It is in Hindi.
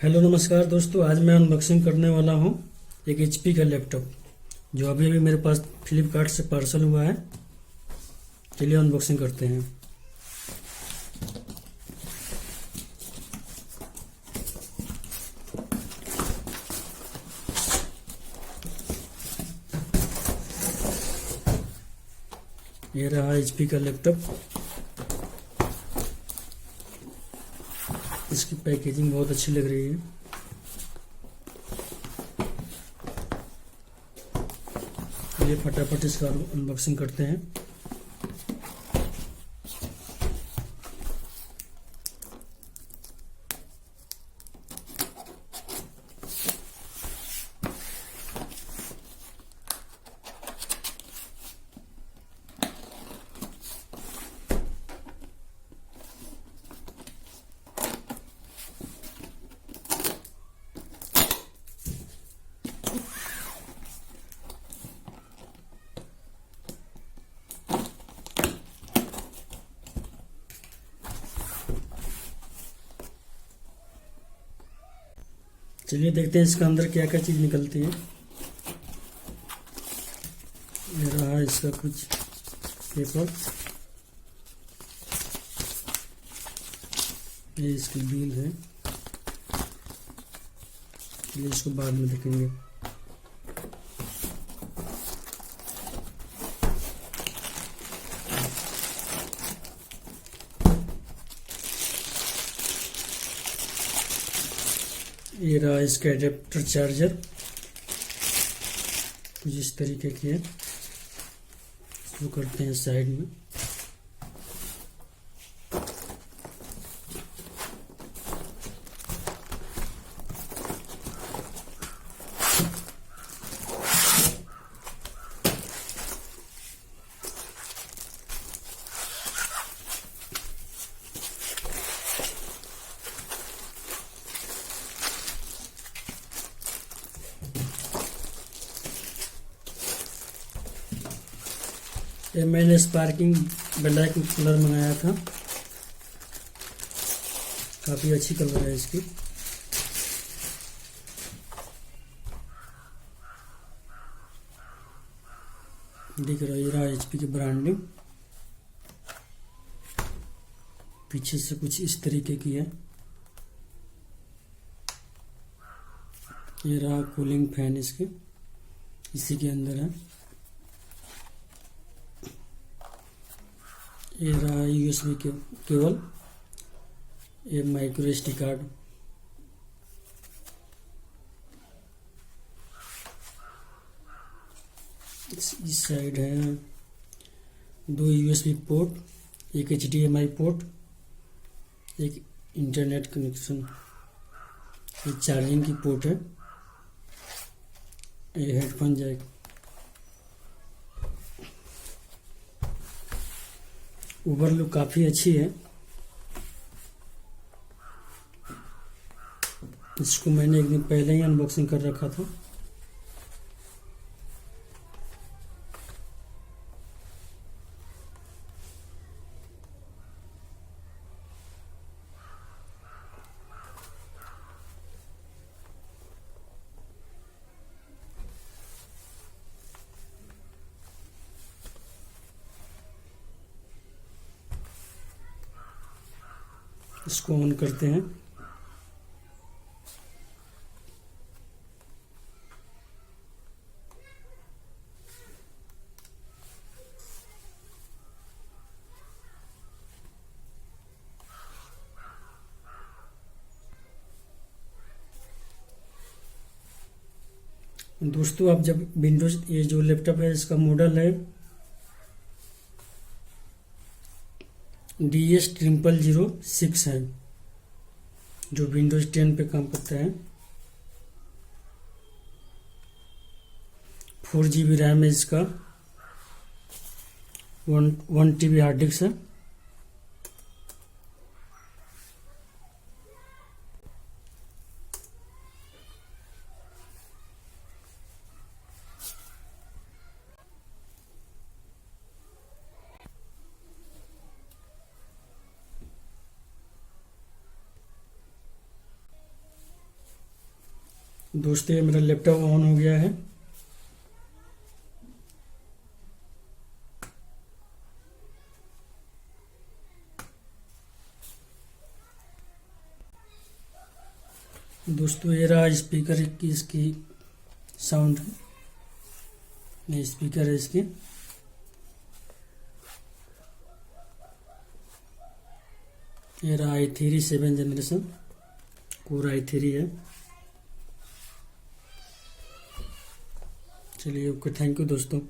हेलो नमस्कार दोस्तों, आज मैं अनबॉक्सिंग करने वाला हूं एक एचपी का लैपटॉप जो अभी अभी मेरे पास फ्लिपकार्ट से पार्सल हुआ है। चलिए अनबॉक्सिंग करते हैं। ये रहा एचपी का लैपटॉप। इसकी पैकेजिंग बहुत अच्छी लग रही है। चलिए फटाफट इसका अनबॉक्सिंग करते हैं। चलिए देखते हैं इसका अंदर क्या क्या चीज़ निकलती है। ये रहा इसका कुछ पेपर, ये इसकी बिल है। चलिए इसको बाद में देखेंगे। ये रहा इसका एडेप्टर चार्जर, कुछ इस तरीके की है। इसको करते हैं साइड में। ये मैंने स्पार्किंग ब्लैक कलर मंगाया था, काफ़ी अच्छी कलर है इसकी। दिख रहा है एचपी की ब्रांडिंग। पीछे से कुछ इस तरीके की है। ये रहा कूलिंग फैन इसके, इसी के अंदर है। ये रहा यूएसबी केबल, ये माइक्रो एसडी कार्ड। इस साइड है दो यूएसबी पोर्ट, एक एचडीएमआई पोर्ट, एक इंटरनेट कनेक्शन, ये चार्जिंग की पोर्ट है। ये हेडफोन जैक। ओवरलुक काफ़ी अच्छी है। इसको मैंने एक दिन पहले ही अनबॉक्सिंग कर रखा था। इसको ऑन करते हैं। दोस्तों, आप जब विंडोज, ये जो लैपटॉप है इसका मॉडल है DS0006 है, जो विंडोज 10 पे काम करता है। 4 GB रैम है इसका, 1 TB हार्ड डिस्क है। दोस्तों ये मेरा लैपटॉप ऑन हो गया है। दोस्तों ये रहा स्पीकर की, इसकी साउंड, ये स्पीकर है इसकी। ये रहा i3 7 जनरेशन, कोर i3 है। चलिए ओके, थैंक यू दोस्तों।